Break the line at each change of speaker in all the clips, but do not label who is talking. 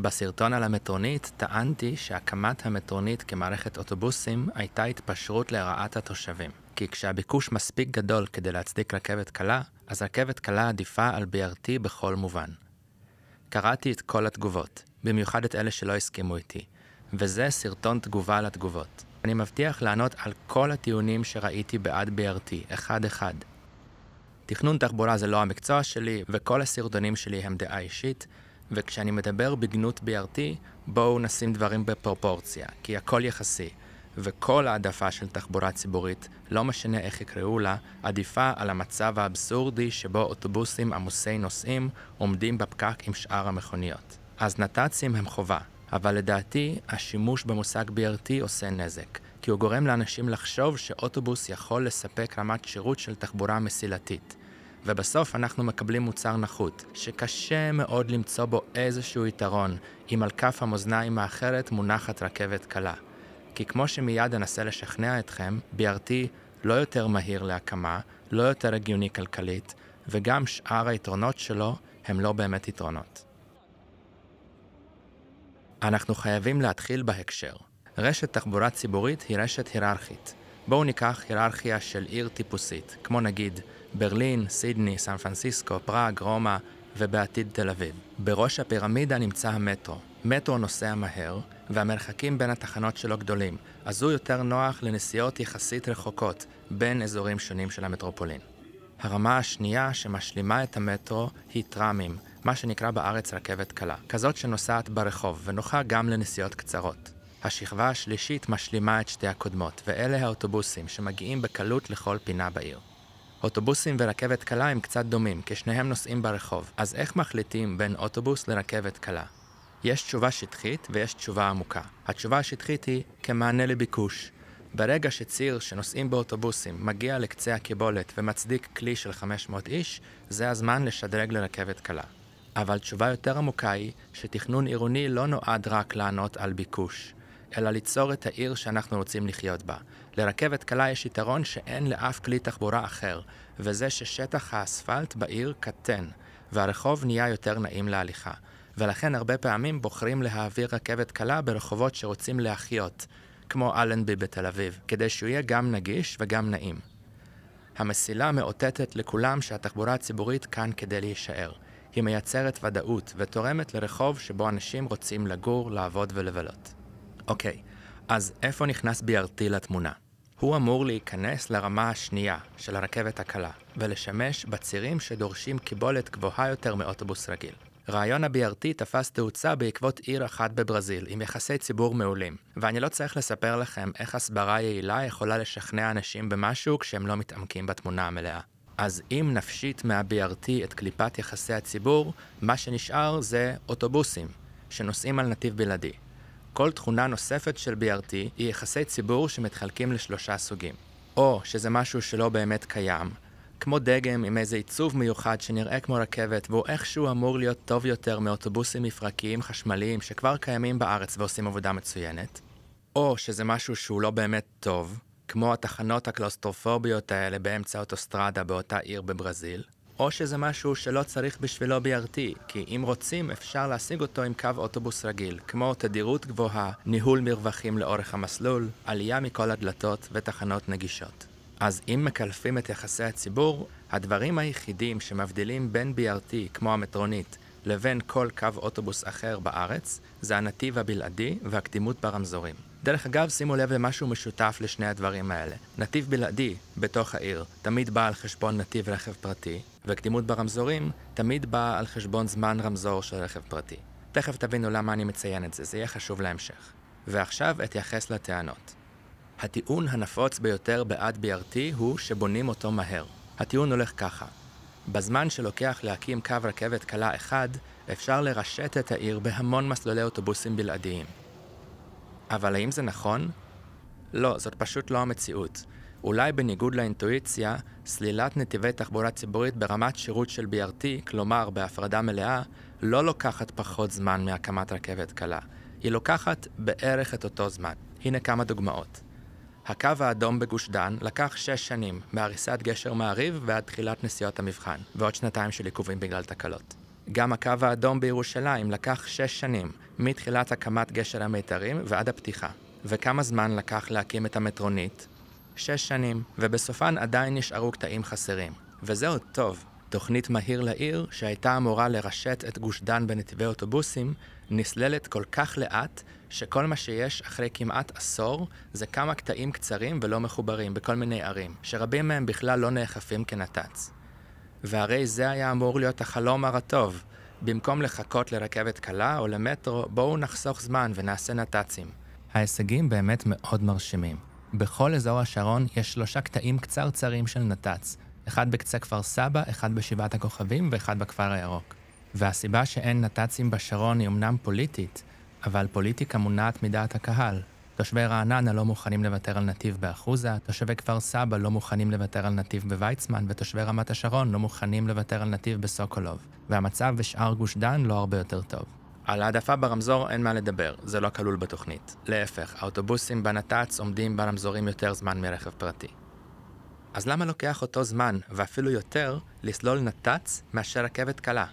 בסרטון על המטרונית טענתי שהקמת המטרונית כמערכת אוטובוסים הייתה התפשרות לרעת התושבים. כי כשהביקוש מספיק גדול כדי להצדיק רכבת קלה, אז רכבת קלה עדיפה על BRT בכל מובן. קראתי את כל התגובות, במיוחד את אלה שלא הסכימו איתי, וזה סרטון תגובה לתגובות. אני מבטיח לענות על כל הטיעונים שראיתי בעד BRT, אחד. תכנון תחבורה זה לא המקצוע שלי, וכל הסרטונים שלי הם דעה אישית, וכשאני מדבר בגנות BRT, בואו נשים דברים בפרופורציה, כי הכל יחסי, וכל העדפה של תחבורה ציבורית, לא משנה איך יקראו לה, עדיפה על המצב האבסורדי שבו אוטובוסים עמוסי נוסעים עומדים בפקק עם שאר המכוניות. אז נת"צים הם חובה, אבל לדעתי השימוש במושג BRT עושה נזק, כי הוא גורם לאנשים לחשוב שאוטובוס יכול לספק רמת שירות של תחבורה מסילתית. ובסוף אנחנו מקבלים מוצר נחות, שקשה מאוד למצוא בו איזשהו יתרון, אם על כף המאזניים האחרת מונחת רכבת קלה. כי כמו שמיד אנסה לשכנע אתכם, BRT לא יותר מהיר להקמה, לא יותר הגיוני כלכלית, וגם שאר היתרונות שלו הם לא באמת יתרונות. אנחנו חייבים להתחיל בהקשר. רשת תחבורה ציבורית היא רשת היררכית. בואו ניקח היררכיה של עיר טיפוסית, כמו נגיד ברלין, סידני, סן פרנסיסקו, פראג, רומא ובעתיד תל אביב. בראש הפירמידה נמצא המטרו. מטרו נוסע מהר, והמרחקים בין התחנות שלו גדולים, אז הוא יותר נוח לנסיעות יחסית רחוקות בין אזורים שונים של המטרופולין. הרמה השנייה שמשלימה את המטרו היא טרמים, מה שנקרא בארץ רכבת קלה, כזאת שנוסעת ברחוב ונוחה גם לנסיעות קצרות. השכבה השלישית משלימה את שתי הקודמות, ואלה האוטובוסים שמגיעים בקלות לכל פינה בעיר. אוטובוסים ורכבת קלה הם קצת דומים, כשניהם נוסעים ברחוב, אז איך מחליטים בין אוטובוס לרכבת קלה? יש תשובה שטחית ויש תשובה עמוקה. התשובה השטחית היא כמענה לביקוש. ברגע שציר שנוסעים באוטובוסים מגיע לקצה הקיבולת ומצדיק כלי של 500 איש, זה הזמן לשדרג לרכבת קלה. אבל תשובה יותר עמוקה היא שתכנון עירוני לא נועד רק לענות על ביקוש, אלא ליצור את העיר שאנחנו רוצים לחיות בה. לרכבת קלה יש יתרון שאין לאף כלי תחבורה אחר, וזה ששטח האספלט בעיר קטן, והרחוב נהיה יותר נעים להליכה. ולכן הרבה פעמים בוחרים להעביר רכבת קלה ברחובות שרוצים להחיות, כמו אלנבי בתל אביב, כדי שהוא יהיה גם נגיש וגם נעים. המסילה מאותתת לכולם שהתחבורה הציבורית כאן כדי להישאר. היא מייצרת ודאות ותורמת לרחוב שבו אנשים רוצים לגור, לעבוד ולבלות. אוקיי, אז איפה נכנס BRT לתמונה? הוא אמור להיכנס לרמה השנייה של הרכבת הקלה, ולשמש בצירים שדורשים קיבולת גבוהה יותר מאוטובוס רגיל. רעיון ה-BRT תפס תאוצה בעקבות עיר אחת בברזיל, עם יחסי ציבור מעולים. ואני לא צריך לספר לכם איך הסברה יעילה יכולה לשכנע אנשים במשהו כשהם לא מתעמקים בתמונה המלאה. אז אם נפשית מה-BRT את קליפת יחסי הציבור, מה שנשאר זה אוטובוסים, שנוסעים על נתיב בלעדי. כל תכונה נוספת של BRT היא יחסי ציבור שמתחלקים לשלושה סוגים. או שזה משהו שלא באמת קיים, כמו דגם עם איזה עיצוב מיוחד שנראה כמו רכבת, והוא איכשהו אמור להיות טוב יותר מאוטובוסים מפרקיים חשמליים שכבר קיימים בארץ ועושים עבודה מצוינת. או שזה משהו שהוא לא באמת טוב, כמו התחנות הקלוסטרופוביות האלה באמצע אוטוסטרדה באותה עיר בברזיל. או שזה משהו שלא צריך בשבילו BRT, כי אם רוצים אפשר להשיג אותו עם קו אוטובוס רגיל, כמו תדירות גבוהה, ניהול מרווחים לאורך המסלול, עלייה מכל הדלתות ותחנות נגישות. אז אם מקלפים את יחסי הציבור, הדברים היחידים שמבדילים בין BRT, כמו המטרונית, לבין כל קו אוטובוס אחר בארץ, זה הנתיב הבלעדי והקדימות ברמזורים. דרך אגב, שימו לב למשהו משותף לשני הדברים האלה. נתיב בלעדי בתוך העיר תמיד בא על חשבון נתיב רכב פרטי, וקדימות ברמזורים תמיד בא על חשבון זמן רמזור של רכב פרטי. תכף תבינו למה אני מציין את זה, זה יהיה חשוב להמשך. ועכשיו אתייחס לטענות. הטיעון הנפוץ ביותר בעד BRT הוא שבונים אותו מהר. הטיעון הולך ככה. בזמן שלוקח להקים קו רכבת קלה אחד, אפשר לרשת את העיר בהמון מסלולי אוטובוסים בלעדיים. אבל האם זה נכון? לא, זאת פשוט לא המציאות. אולי בניגוד לאינטואיציה, סלילת נתיבי תחבורה ציבורית ברמת שירות של BRT, כלומר בהפרדה מלאה, לא לוקחת פחות זמן מהקמת רכבת קלה. היא לוקחת בערך את אותו זמן. הנה כמה דוגמאות. הקו האדום בגוש דן לקח 6 שנים, מהריסת גשר מעריב ועד תחילת נסיעות המבחן, ועוד 2 של עיכובים בגלל תקלות. גם הקו האדום בירושלים לקח 6 שנים, מתחילת הקמת גשר המיתרים ועד הפתיחה. וכמה זמן לקח להקים את המטרונית? 6 שנים, ובסופן עדיין נשארו קטעים חסרים. וזה עוד טוב. תוכנית מהיר לעיר, שהייתה אמורה לרשת את גוש דן בנתיבי אוטובוסים, נסללת כל כך לאט, שכל מה שיש אחרי כמעט עשור, זה כמה קטעים קצרים ולא מחוברים בכל מיני ערים, שרבים מהם בכלל לא נאכפים כנת"צ. והרי זה היה אמור להיות החלום הרטוב. במקום לחכות לרכבת קלה או למטרו, בואו נחסוך זמן ונעשה נת"צים. ההישגים באמת מאוד מרשימים. בכל אזור השרון יש 3 קטעים קצרצרים של נת"צ. אחד בקצה כפר סבא, אחד בשבעת הכוכבים ואחד בכפר הירוק. והסיבה שאין נת"צים בשרון היא אמנם פוליטית, אבל פוליטיקה מונעת מדעת הקהל. תושבי רעננה לא מוכנים לוותר על נתיב באחוזה, תושבי כפר סבא לא מוכנים לוותר על נתיב בוויצמן, ותושבי רמת השרון לא מוכנים לוותר על נתיב בסוקולוב. והמצב בשאר גוש דן לא הרבה יותר טוב. על העדפה ברמזור אין מה לדבר, זה לא כלול בתוכנית. להפך, האוטובוסים בנת"צ עומדים ברמזורים יותר זמן מרכב פרטי. אז למה לוקח אותו זמן, ואפילו יותר, לסלול נת"צ מאשר רכבת קלה?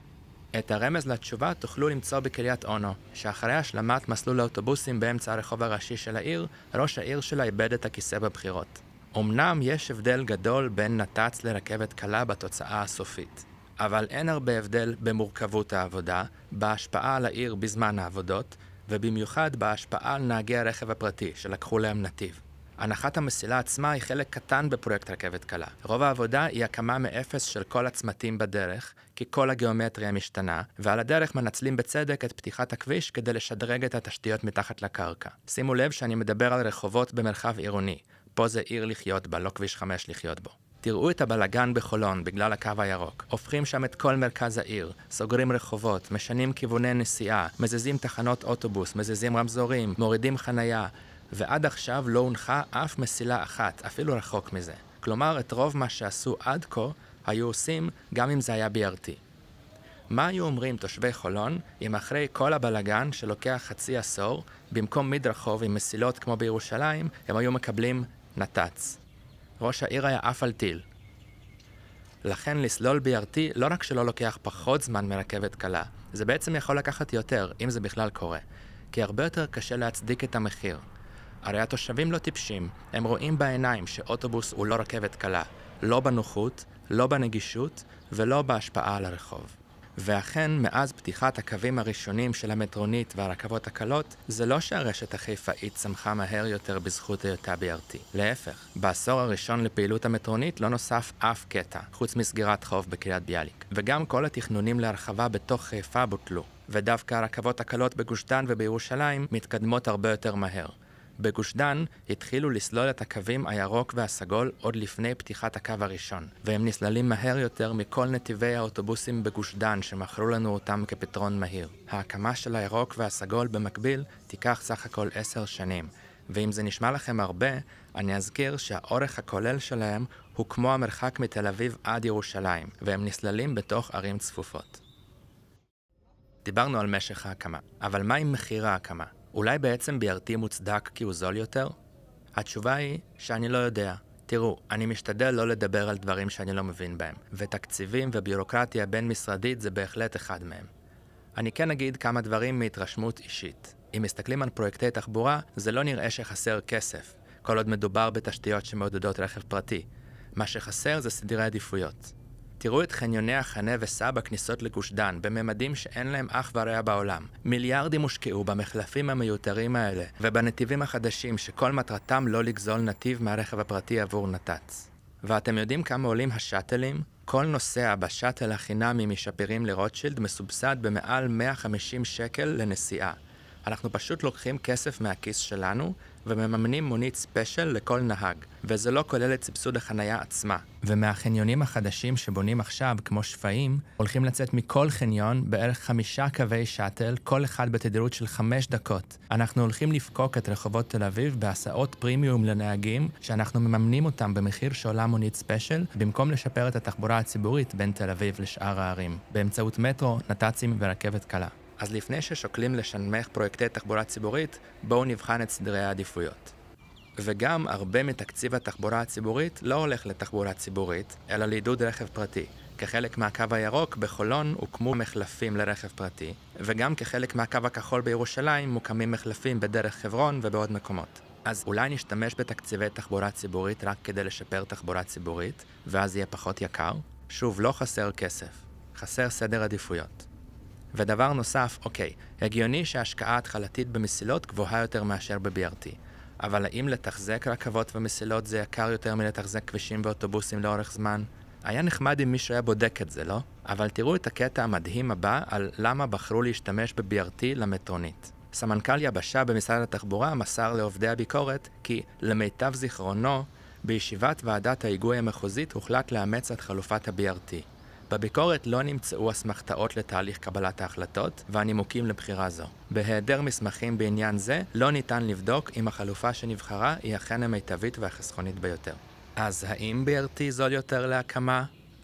את הרמז לתשובה תוכלו למצוא בקריית אונו, שאחרי השלמת מסלול האוטובוסים באמצע הרחוב הראשי של העיר, ראש העיר שלה איבד את הכיסא בבחירות. אמנם יש הבדל גדול בין נת"צ לרכבת קלה בתוצאה הסופית, אבל אין הרבה הבדל במורכבות העבודה, בהשפעה על העיר בזמן העבודות, ובמיוחד בהשפעה על נהגי הרכב הפרטי שלקחו להם נתיב. הנחת המסילה עצמה היא חלק קטן בפרויקט רכבת קלה. רוב העבודה היא הקמה מאפס של כל הצמתים בדרך, כי כל הגיאומטריה משתנה, ועל הדרך מנצלים בצדק את פתיחת הכביש כדי לשדרג את התשתיות מתחת לקרקע. שימו לב שאני מדבר על רחובות במרחב עירוני. פה זה עיר לחיות בה, לא כביש 5 לחיות בו. תראו את הבלגן בחולון בגלל הקו הירוק. הופכים שם את כל מרכז העיר, סוגרים רחובות, משנים כיווני נסיעה, מזיזים תחנות אוטובוס, מזיזים רמזורים, מורידים חנייה. ועד עכשיו לא הונחה אף מסילה אחת, אפילו רחוק מזה. כלומר, את רוב מה שעשו עד כה, היו עושים גם אם זה היה BRT. מה היו אומרים תושבי חולון אם אחרי כל הבלגן שלוקח חצי עשור, במקום מדרחוב עם מסילות כמו בירושלים, הם היו מקבלים נת"צ? ראש העיר היה אף על טיל. לכן לסלול BRT לא רק שלא לוקח פחות זמן מרכבת קלה, זה בעצם יכול לקחת יותר, אם זה בכלל קורה. כי הרבה יותר קשה להצדיק את המחיר. הרי התושבים לא טיפשים, הם רואים בעיניים שאוטובוס הוא לא רכבת קלה, לא בנוחות, לא בנגישות ולא בהשפעה על הרחוב. ואכן, מאז פתיחת הקווים הראשונים של המטרונית והרכבות הקלות, זה לא שהרשת החיפאית צמחה מהר יותר בזכות היותה BRT. להפך, בעשור הראשון לפעילות המטרונית לא נוסף אף קטע, חוץ מסגירת חוב בקריית ביאליק. וגם כל התכנונים להרחבה בתוך חיפה בוטלו, ודווקא הרכבות הקלות בגוש דן ובירושלים מתקדמות הרבה יותר מהר. בגוש דן התחילו לסלול את הקווים הירוק והסגול עוד לפני פתיחת הקו הראשון, והם נסללים מהר יותר מכל נתיבי האוטובוסים בגוש דן שמכרו לנו אותם כפתרון מהיר. ההקמה של הירוק והסגול במקביל תיקח סך הכל 10 שנים, ואם זה נשמע לכם הרבה, אני אזכיר שהאורך הכולל שלהם הוא כמו המרחק מתל אביב עד ירושלים, והם נסללים בתוך ערים צפופות. דיברנו על משך ההקמה, אבל מה עם מחיר ההקמה? אולי בעצם BRT מוצדק כי הוא זול יותר? התשובה היא שאני לא יודע. תראו, אני משתדל לא לדבר על דברים שאני לא מבין בהם, ותקציבים וביורוקרטיה בין משרדית זה בהחלט אחד מהם. אני כן אגיד כמה דברים מהתרשמות אישית. אם מסתכלים על פרויקטי תחבורה, זה לא נראה שחסר כסף, כל עוד מדובר בתשתיות שמעודדות רכב פרטי. מה שחסר זה סדרי עדיפויות. תראו את חניוני החנה וסע בכניסות לגוש דן, בממדים שאין להם אח ורע בעולם. מיליארדים הושקעו במחלפים המיותרים האלה, ובנתיבים החדשים שכל מטרתם לא לגזול נתיב מהרכב הפרטי עבור נת"צ. ואתם יודעים כמה עולים השאטלים? כל נוסע בשאטל החינמי משפירים לרוטשילד מסובסד במעל 150 שקל לנסיעה. אנחנו פשוט לוקחים כסף מהכיס שלנו ומממנים מונית ספיישל לכל נהג, וזה לא כולל את סבסוד החנייה עצמה. ומהחניונים החדשים שבונים עכשיו, כמו שפעים, הולכים לצאת מכל חניון בערך 5 קווי שאטל, כל אחד בתדירות של 5 דקות. אנחנו הולכים לפקוק את רחובות תל אביב בהסעות פרימיום לנהגים, שאנחנו מממנים אותם במחיר שעולה מונית ספיישל, במקום לשפר את התחבורה הציבורית בין תל אביב לשאר הערים, באמצעות מטרו, נת"צים ורכבת קלה. אז לפני ששוקלים לשנמך פרויקטי תחבורה ציבורית, בואו נבחן את סדרי העדיפויות. וגם הרבה מתקציב התחבורה הציבורית לא הולך לתחבורה ציבורית, אלא לעידוד רכב פרטי. כחלק מהקו הירוק, בחולון הוקמו מחלפים לרכב פרטי, וגם כחלק מהקו הכחול בירושלים מוקמים מחלפים בדרך חברון ובעוד מקומות. אז אולי נשתמש בתקציבי תחבורה ציבורית רק כדי לשפר תחבורה ציבורית, ואז יהיה פחות יקר? שוב, לא חסר כסף. חסר סדר עדיפויות. ודבר נוסף, אוקיי, הגיוני שההשקעה התחלתית במסילות גבוהה יותר מאשר ב-BRT. אבל האם לתחזק רכבות ומסילות זה יקר יותר מלתחזק כבישים ואוטובוסים לאורך זמן? היה נחמד אם מישהו היה בודק את זה, לא? אבל תראו את הקטע המדהים הבא על למה בחרו להשתמש ב-BRT למטרונית. סמנכ"ל יבשה במשרד התחבורה מסר לעובדי הביקורת כי למיטב זיכרונו, בישיבת ועדת ההיגוי המחוזית הוחלט לאמץ את חלופת ה-BRT. בביקורת לא נמצאו אסמכתאות לתהליך קבלת ההחלטות והנימוקים לבחירה זו. בהיעדר מסמכים בעניין זה, לא ניתן לבדוק אם החלופה שנבחרה היא אכן המיטבית והחסכונית ביותר. אז האם BRT זול יותר להקמה?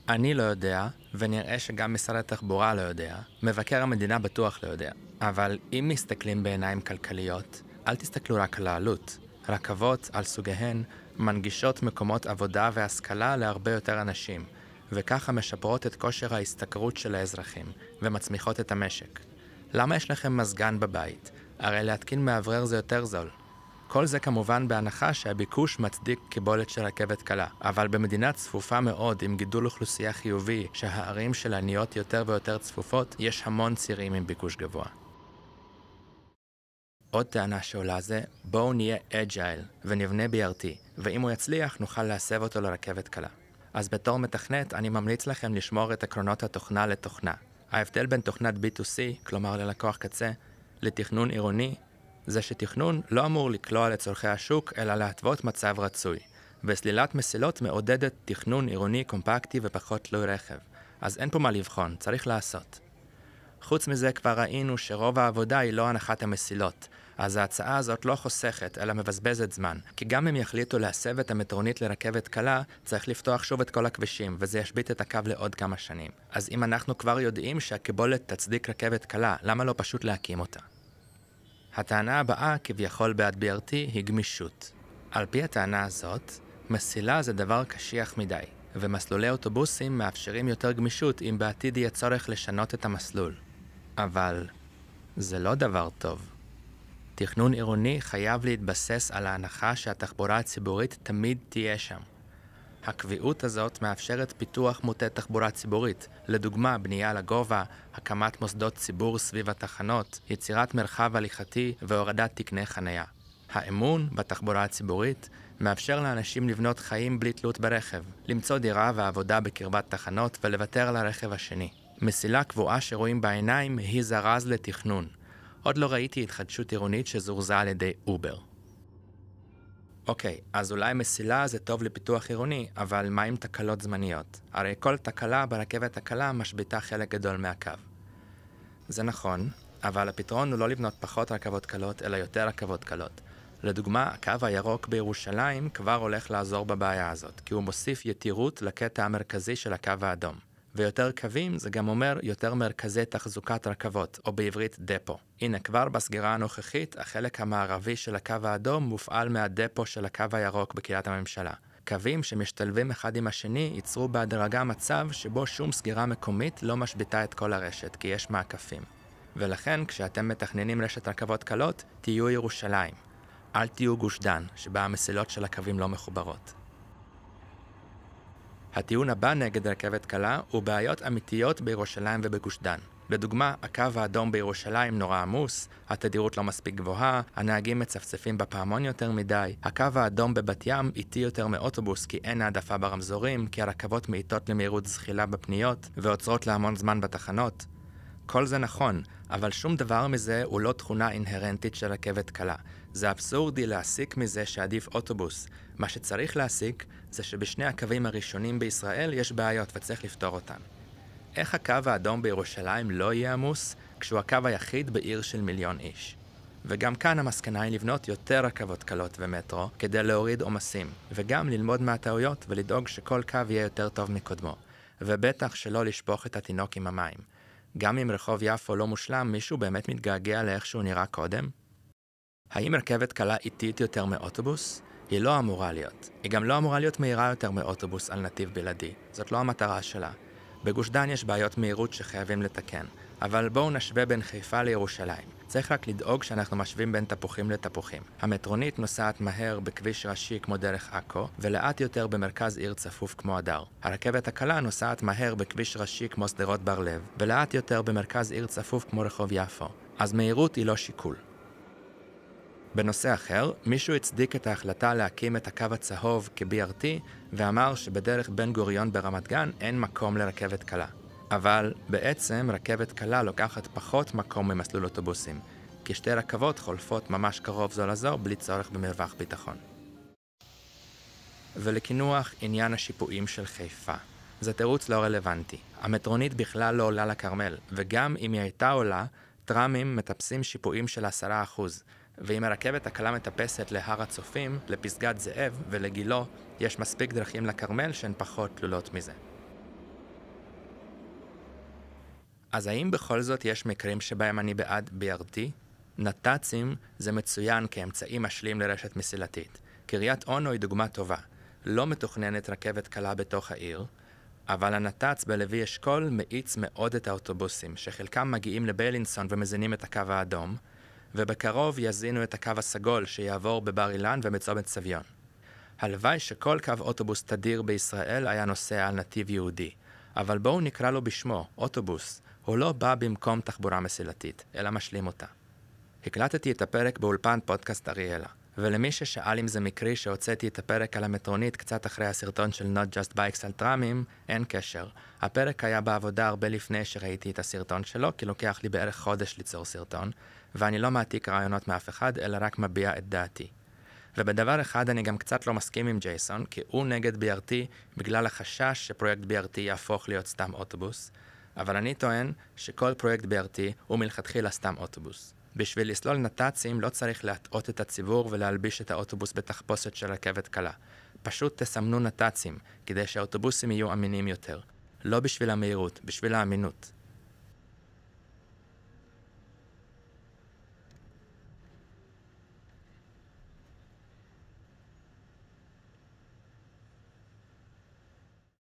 אני לא יודע, ונראה שגם משרד התחבורה לא יודע. מבקר המדינה בטוח לא יודע. אבל אם מסתכלים בעיניים כלכליות, אל תסתכלו רק על העלות. רכבות, על סוגיהן, מנגישות מקומות עבודה והשכלה להרבה יותר אנשים, וככה משפרות את כושר ההשתכרות של האזרחים, ומצמיחות את המשק. למה יש לכם מזגן בבית? הרי להתקין מאוורר זה יותר זול. כל זה כמובן בהנחה שהביקוש מצדיק קיבולת של רכבת קלה, אבל במדינה צפופה מאוד עם גידול אוכלוסייה חיובי שהערים שלה נהיות יותר ויותר צפופות, יש המון צירים עם ביקוש גבוה. עוד טענה שעולה זה, בואו נהיה אג'ייל ונבנה BRT, ואם הוא יצליח נוכל להסב אותו לרכבת קלה. אז בתור מתכנת אני ממליץ לכם לשמור את עקרונות התוכנה לתוכנה. ההבדל בין תוכנת B2C, כלומר ללקוח קצה, לתכנון עירוני, זה שתכנון לא אמור לקלוע לצורכי השוק, אלא להתוות מצב רצוי. וסלילת מסילות מעודדת תכנון עירוני קומפקטי ופחות תלוי רכב. אז אין פה מה לבחון, צריך לעשות. חוץ מזה כבר ראינו שרוב העבודה היא לא הנחת המסילות, אז ההצעה הזאת לא חוסכת, אלא מבזבזת זמן, כי גם אם יחליטו להסב את המטרונית לרכבת קלה, צריך לפתוח שוב את כל הכבישים, וזה ישבית את הקו לעוד כמה שנים. אז אם אנחנו כבר יודעים שהקיבולת תצדיק רכבת קלה, למה לא פשוט להקים אותה? הטענה הבאה, כביכול בעד BRT, היא גמישות. על פי הטענה הזאת, מסילה זה דבר קשיח מדי, ומסלולי אוטובוסים מאפשרים יותר גמישות אם בעתיד יהיה צורך לשנות את המסלול. אבל זה לא דבר טוב. תכנון עירוני חייב להתבסס על ההנחה שהתחבורה הציבורית תמיד תהיה שם. הקביעות הזאת מאפשרת פיתוח מוטה תחבורה ציבורית, לדוגמה בנייה לגובה, הקמת מוסדות ציבור סביב התחנות, יצירת מרחב הליכתי והורדת תקני חניה. האמון בתחבורה הציבורית מאפשר לאנשים לבנות חיים בלי תלות ברכב, למצוא דירה ועבודה בקרבת תחנות ולוותר על הרכב השני. מסילה קבועה שרואים בעיניים היא זרז לתכנון. עוד לא ראיתי התחדשות עירונית שזורזה על ידי אובר. אוקיי, אז אולי מסילה זה טוב לפיתוח עירוני, אבל מה עם תקלות זמניות? הרי כל תקלה ברכבת הקלה משביתה חלק גדול מהקו. זה נכון, אבל הפתרון הוא לא לבנות פחות רכבות קלות, אלא יותר רכבות קלות. לדוגמה, הקו הירוק בירושלים כבר הולך לעזור בבעיה הזאת, כי הוא מוסיף יתירות לקטע המרכזי של הקו האדום. ויותר קווים זה גם אומר יותר מרכזי תחזוקת רכבות, או בעברית דפו. הנה, כבר בסגירה הנוכחית, החלק המערבי של הקו האדום מופעל מהדפו של הקו הירוק בקריית הממשלה. קווים שמשתלבים אחד עם השני ייצרו בהדרגה מצב שבו שום סגירה מקומית לא משביתה את כל הרשת, כי יש מעקפים. ולכן, כשאתם מתכננים רשת רכבות קלות, תהיו ירושלים. אל תהיו גוש דן, שבה המסילות של הקווים לא מחוברות. הטיעון הבא נגד רכבת קלה הוא בעיות אמיתיות בירושלים ובגוש דן. לדוגמה, הקו האדום בירושלים נורא עמוס, התדירות לא מספיק גבוהה, הנהגים מצפצפים בפעמון יותר מדי, הקו האדום בבת ים איטי יותר מאוטובוס כי אין העדפה ברמזורים, כי הרכבות מאיטות למהירות זחילה בפניות ועוצרות להמון זמן בתחנות. כל זה נכון, אבל שום דבר מזה הוא לא תכונה אינהרנטית של רכבת קלה. זה אבסורדי להסיק מזה שעדיף אוטובוס. מה שצריך להסיק זה שבשני הקווים הראשונים בישראל יש בעיות וצריך לפתור אותן. איך הקו האדום בירושלים לא יהיה עמוס כשהוא הקו היחיד בעיר של 1,000,000 איש? וגם כאן המסקנה היא לבנות יותר רכבות קלות ומטרו כדי להוריד עומסים, וגם ללמוד מהטעויות ולדאוג שכל קו יהיה יותר טוב מקודמו, ובטח שלא לשפוך את התינוק עם המים. גם אם רחוב יפו לא מושלם, מישהו באמת מתגעגע לאיך שהוא נראה קודם? האם רכבת קלה איטית יותר מאוטובוס? היא לא אמורה להיות. היא גם לא אמורה להיות מהירה יותר מאוטובוס על נתיב בלעדי. זאת לא המטרה שלה. בגוש דן יש בעיות מהירות שחייבים לתקן, אבל בואו נשווה בין חיפה לירושלים. צריך רק לדאוג שאנחנו משווים בין תפוחים לתפוחים. המטרונית נוסעת מהר בכביש ראשי כמו דרך עכו, ולאט יותר במרכז עיר צפוף כמו הדר. הרכבת הקלה נוסעת מהר בכביש ראשי כמו שדרות בר לב, ולאט יותר במרכז עיר צפוף כמו רחוב יפו. אז מהירות היא לא שיקול. בנושא אחר, מישהו הצדיק את ההחלטה להקים את הקו הצהוב כ-BRT, ואמר שבדרך בן גוריון ברמת גן אין מקום לרכבת קלה. אבל בעצם רכבת קלה לוקחת פחות מקום ממסלול אוטובוסים, כי שתי רכבות חולפות ממש קרוב זו לזו בלי צורך במרווח ביטחון. ולכינוח עניין השיפועים של חיפה. זה תירוץ לא רלוונטי. המטרונית בכלל לא עולה לכרמל, וגם אם היא הייתה עולה, טרמים מטפסים שיפועים של 10%, ואם הרכבת הקלה מטפסת להר הצופים, לפסגת זאב ולגילו, יש מספיק דרכים לכרמל שהן פחות תלולות מזה. אז האם בכל זאת יש מקרים שבהם אני בעד BRT? נת"צים זה מצוין כאמצעי משלים לרשת מסילתית. קריית אונו היא דוגמה טובה. לא מתוכננת רכבת קלה בתוך העיר, אבל הנת"צ בלוי אשכול מאיץ מאוד את האוטובוסים, שחלקם מגיעים לביילינסון ומזינים את הקו האדום, ובקרוב יזינו את הקו הסגול שיעבור בבר אילן ובצומת סביון. הלוואי שכל קו אוטובוס תדיר בישראל היה נוסע על נתיב יהודי, אבל בואו נקרא לו בשמו, אוטובוס. הוא לא בא במקום תחבורה מסילתית, אלא משלים אותה. הקלטתי את הפרק באולפן פודקאסט אריאלה, ולמי ששאל אם זה מקרי שהוצאתי את הפרק על המטרונית קצת אחרי הסרטון של Not Just Bikes על טרמים, אין קשר. הפרק היה בעבודה הרבה לפני שראיתי את הסרטון שלו, כי לוקח לי בערך חודש ליצור סרטון, ואני לא מעתיק רעיונות מאף אחד, אלא רק מביע את דעתי. ובדבר אחד אני גם קצת לא מסכים עם ג'ייסון, כי הוא נגד BRT בגלל החשש שפרויקט BRT יהפוך להיות סתם אוטובוס, אבל אני טוען שכל פרויקט BRT הוא מלכתחילה סתם אוטובוס. בשביל לסלול נת"צים לא צריך להטעות את הציבור ולהלביש את האוטובוס בתחפושת של רכבת קלה. פשוט תסמנו נת"צים, כדי שהאוטובוסים יהיו אמינים יותר. לא בשביל המהירות, בשביל האמינות.